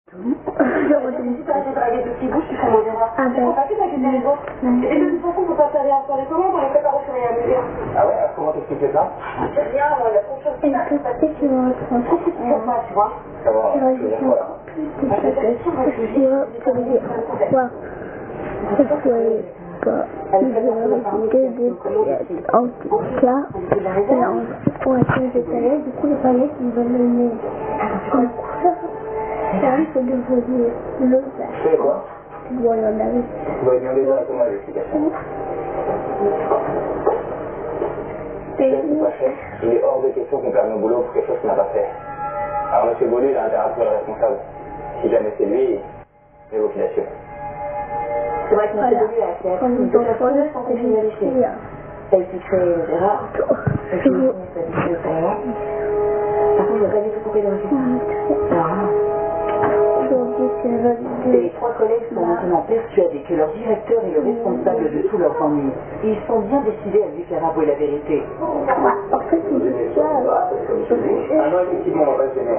Je redonne. Si t'arrêtes de draguer de petits bouches, tu ferais des erreurs. Ah ben. Faut pas que t'inquiéter les autres. Et de toute façon, faut pas faire rien sur les commandes, on les prépare au fur et à mesure. Ah ouais, alors comment t'expliquer ça? C'est rien, moi, il a trop de choses. Et peut-être que je me retrouve. Pourquoi tu fais pas, tu vois? Ça va, Je je veux rajoute dire quoi là? encore plus de sagesse. Parce que je vais obtenir quoi? Parce que il y aurait des paillettes. En tout cas, là, on va changer de palette. Du coup, les paillettes, ils vont donner en couleur. Ça risque de devenir le vert. Tu fais quoi? Bon, il y en avait. Vous allez demander directement l'explication. C'est pas fait. Il est hors de question qu'on perde nos boulots pour quelque chose qu'il n'a pas fait. Alors M. Beaulieu, il a intérêt à trouver le responsable. Si jamais c'est lui, c'est vous qui l'assume. C'est vrai que M. Beaulieu a fait une de la première sans pénalité. Ça a été créé d'erreur. Et puis, ça a été créé par contre, il n'a pas du tout coupé dans la question. Et les trois collègues sont maintenant persuadés que leur directeur est le responsable de tous leurs ennuis. Et ils sont bien décidés à lui faire avouer la vérité. En fait, c'est ça. Ah non, effectivement, on va pas se gêner.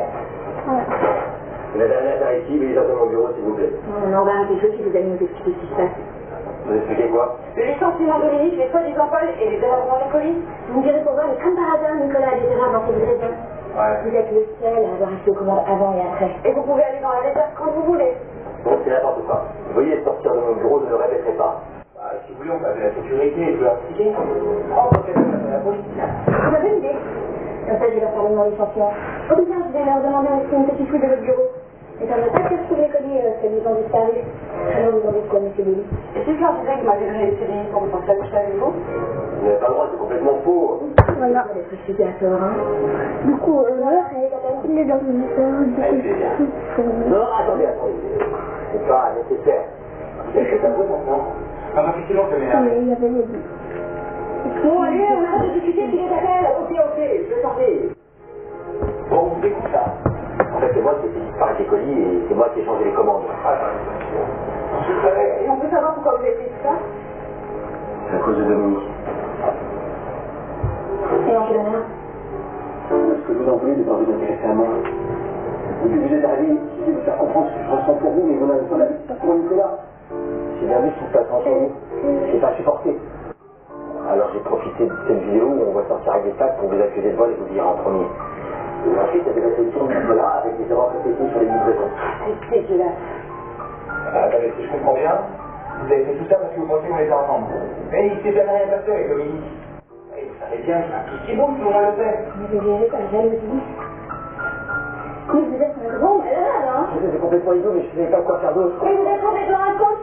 La dernière directive, il est dans mon bureau, s'il vous plaît. Non, on va arrêter le jeu si vous allez nous expliquer ce qui se passe. Vous expliquez quoi? Le licenciement de Dominique, les soi-disant Paul et les erreurs dans les colis. Vous me direz pourquoi, mais comme par hasard, Nicolas a des erreurs dans ses livraisons. Ouais. Vous êtes le seul à avoir acheté aux commandes avant et après. Et vous pouvez aller dans la réserve quand vous voulez. Bon, c'est n'importe quoi. Veuillez sortir de mon bureau, ne le répéterez pas. Bah, si vous voulez, on va de la sécurité, je vais leur expliquer. Oh, ok, la police. Vous avez une idée? Comme ça, je vais leur faire mon licenciement. Au bien, je vais leur demander un petit fouille de votre bureau. Et ça ne va pas que je trouve les colis que ils ont disparu. Alors vous demandez quoi, monsieur Béli? Et si je leur disais que vous m'avez donné les CDI pour vous penser à coucher avec vous? Vous n'avez pas le droit, c'est complètement faux. Voilà. D'être super serein. Du coup, il est dans une période de Non, attendez. C'est pas nécessaire. C'est un peu maintenant. Ah, bah, effectivement, je m'énerve. mais il y avait les deux. Bon, allez, on arrête de discuter s'il est d'accord. Ok, je vais sortir. Bon, vous écoutez ça. En fait, c'est moi qui ai fait disparaître les colis et c'est moi qui ai changé les commandes. Et on peut savoir pourquoi vous avez fait tout ça? C'est à cause de Dominique. Et en quelle manière? Parce que vous employez de pas vous intéresser à moi. Et puis vous êtes arrivé ici de me faire comprendre ce que je ressens pour vous, mais vous n'avez pas la vie pour Nicolas. J'ai bien vu ce qui se passe entre vous. Je n'ai pas supporté. Alors j'ai profité de cette vidéo où on va sortir avec des sacs pour vous accuser de vol et vous dire en premier. Et ensuite, il y avait la solution de Nicolas avec des erreurs répétées sur les livraisons. C'est dégueulasse. Attendez, si je comprends bien, vous avez fait tout ça parce que vous pensiez qu'on était ensemble. Mais il s'est jamais rien passé avec Dominique. Et vous savez bien, c'est un petit cibou, tout le monde le fait. Mais vous verrez par la jalousie. Mais vous êtes un grand malade, hein? Je sais, c'est complètement idiot, mais je ne savais pas quoi faire d'autre. Mais vous êtes complètement inconscient.